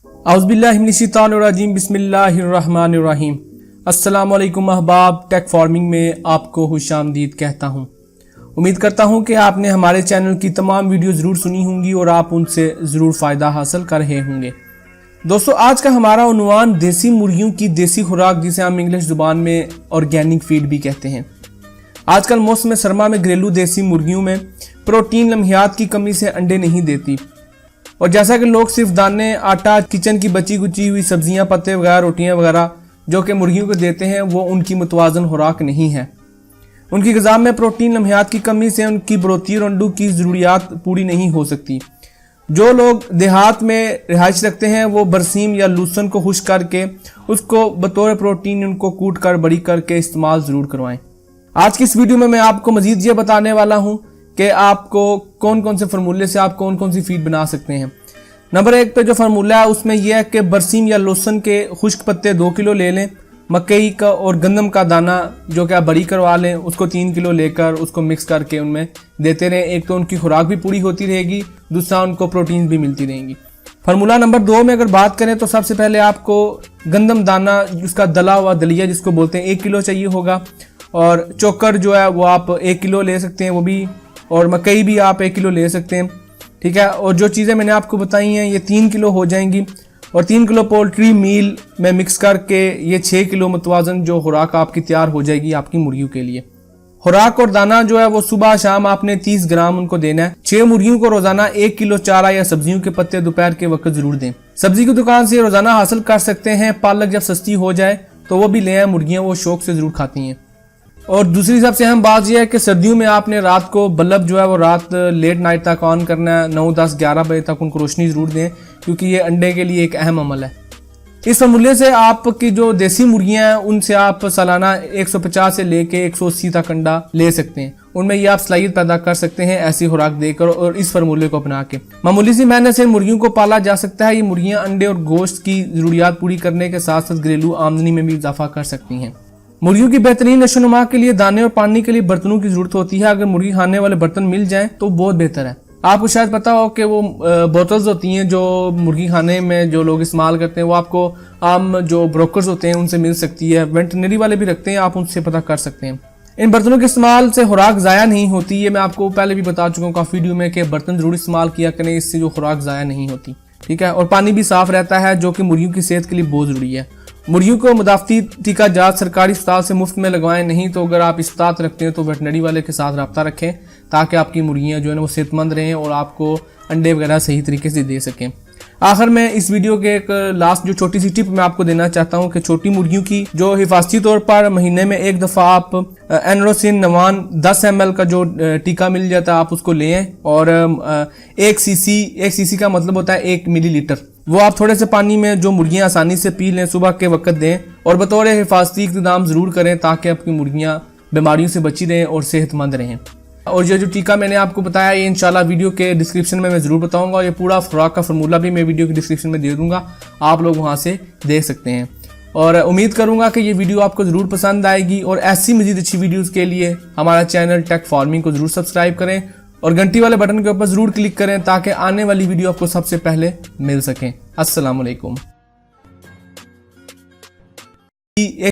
औज़ुबिल्लाहि मिनश्शैतानिर्रजीम बिस्मिल्लाहिर्रहमानिर्रहीम। अस्सलाम वालेकुम अहबाब, टेक फार्मिंग में आपको खुशामदीद कहता हूँ। उम्मीद करता हूँ कि आपने हमारे चैनल की तमाम वीडियो ज़रूर सुनी होंगी और आप उनसे ज़रूर फ़ायदा हासिल कर रहे होंगे। दोस्तों, आज का हमारा उन्वान देसी मुर्गियों की देसी खुराक, जिसे हम इंग्लिश ज़ुबान में ऑर्गेनिक फीड भी कहते हैं। आजकल मौसम सरमा में घरेलू देसी मुर्गियों में प्रोटीन लम्हियात की कमी से अंडे नहीं देती, और जैसा कि लोग सिर्फ दाने, आटा, किचन की बची कुची हुई सब्जियां, पत्ते वगैरह, रोटियां वगैरह जो कि मुर्गियों को देते हैं, वो उनकी मतवाजन खुराक नहीं है। उनकी ग़िज़ा में प्रोटीन लम्हियात की कमी से उनकी बढ़ोतरी और अंडों की ज़रूरियात पूरी नहीं हो सकती। जो लोग देहात में रिहाइश रखते हैं वो बरसीम या लूसन को खुश करके उसको बतौर प्रोटीन उनको कूट कर बड़ी करके इस्तेमाल ज़रूर करवाएं। आज की इस वीडियो में मैं आपको मजीद ये बताने वाला हूँ कि आपको कौन कौन से फार्मूले से आप कौन कौन सी फीड बना सकते हैं। नंबर 1 पे जो फार्मूला है उसमें यह है कि बरसीम या लूसन के खुश्क पत्ते 2 किलो ले लें। मकई का और गंदम का दाना जो कि आप बड़ी करवा लें, उसको 3 किलो लेकर उसको मिक्स करके उनमें देते रहें। एक तो उनकी खुराक भी पूरी होती रहेगी, दूसरा उनको प्रोटीन भी मिलती रहेंगी। फार्मूला नंबर 2 में अगर बात करें तो सबसे पहले आपको गंदम दाना, जिसका दला हुआ दलिया जिसको बोलते हैं, 1 किलो चाहिए होगा। और चोकर जो है वो आप 1 किलो ले सकते हैं वो भी, और मकई भी आप 1 किलो ले सकते हैं, ठीक है। और जो चीज़ें मैंने आपको बताई हैं ये 3 किलो हो जाएंगी, और 3 किलो पोल्ट्री मील में मिक्स करके ये 6 किलो मतवाजन जो खुराक आपकी तैयार हो जाएगी आपकी मुर्गियों के लिए। खुराक और दाना जो है वो सुबह शाम आपने 30 ग्राम उनको देना है। 6 मुर्गियों को रोजाना 1 किलो चारा या सब्जियों के पत्ते दोपहर के वक्त जरूर दें। सब्जी की दुकान से रोजाना हासिल कर सकते हैं। पालक जब सस्ती हो जाए तो वो भी ले आए, मुर्गियां वो शौक से जरूर खाती हैं। और दूसरी सबसे अहम बात यह है कि सर्दियों में आपने रात को बल्ब जो है वो रात लेट नाइट तक ऑन करना है। 9, 10, 11 बजे तक उनको रोशनी ज़रूर दें, क्योंकि ये अंडे के लिए एक अहम अमल है। इस फार्मूले से आपकी जो देसी मुर्गियां हैं उनसे आप सालाना 150 से लेके 180 तक अंडा ले सकते हैं। उनमें ये आप सलाहियत पैदा कर सकते हैं ऐसी खुराक देकर और इस फार्मूले को अपना के। मामूली सी मेहनत से मुर्गियों को पाला जा सकता है। ये मुर्गियां अंडे और गोश्त की ज़रूरियात पूरी करने के साथ साथ घरेलू आमदनी में भी इजाफा कर सकती हैं। मुर्गियों की बेहतरीन नशोनुमा के लिए दाने और पानी के लिए बर्तनों की जरूरत होती है। अगर मुर्गी खाने वाले बर्तन मिल जाएं तो बहुत बेहतर है। आपको शायद पता हो कि वो बोतल्स होती हैं जो मुर्गी खाने में जो लोग इस्तेमाल करते हैं, वो आपको आम जो ब्रोकर्स होते हैं उनसे मिल सकती है। वेटरनरी वाले भी रखते हैं, आप उनसे पता कर सकते हैं। इन बर्तनों के इस्तेमाल से खुराक ज़ाया नहीं होती। ये मैं आपको पहले भी बता चुका हूँ काफ़ी वीडियो में कि बर्तन जरूर इस्तेमाल किया करें, इससे जो खुराक ज़ाया नहीं होती, ठीक है। और पानी भी साफ रहता है जो कि मुर्गियों की सेहत के लिए बहुत ज़रूरी है। मुर्गियों को मुदाफ़ती टीका जात सरकारी अस्पताल से मुफ्त में लगवाएं। नहीं तो अगर आप इस्तात रखते हैं तो वेटरनरी वाले के साथ रब्ता रखें, ताकि आपकी मुर्गियां जो है ना वो सेहतमंद रहें और आपको अंडे वगैरह सही तरीके से दे सकें। आखिर में इस वीडियो के एक लास्ट जो छोटी सी टिप मैं आपको देना चाहता हूं कि छोटी मुर्गियों की जो हिफाजती तौर पर महीने में एक दफ़ा आप एनरोसिन नवान 10 ml का जो टीका मिल जाता है आप उसको लें। और 1 सीसी का मतलब होता है 1 मिलीलीटर, वो आप थोड़े से पानी में जो मुर्गियां आसानी से पी लें, सुबह के वक्त दें और बतौर हिफाजती इक़्तिदाम ज़रूर करें, ताकि आपकी मुर्गियां बीमारियों से बची रहें और सेहतमंद रहें। और ये जो टीका मैंने आपको बताया ये इंशाल्लाह वीडियो के डिस्क्रिप्शन में मैं ज़रूर बताऊंगा, और ये पूरा खुराक का फार्मूला भी मैं वीडियो के डिस्क्रिप्शन में दे दूंगा, आप लोग वहां से देख सकते हैं। और उम्मीद करूंगा कि ये वीडियो आपको ज़रूर पसंद आएगी, और ऐसी मज़ीद अच्छी वीडियोज़ के लिए हमारा चैनल टेक फार्मिंग को ज़रूर सब्सक्राइब करें और घंटी वाले बटन के ऊपर ज़रूर क्लिक करें, ताकि आने वाली वीडियो आपको सबसे पहले मिल सकें। अस्सलाम वालेकुम।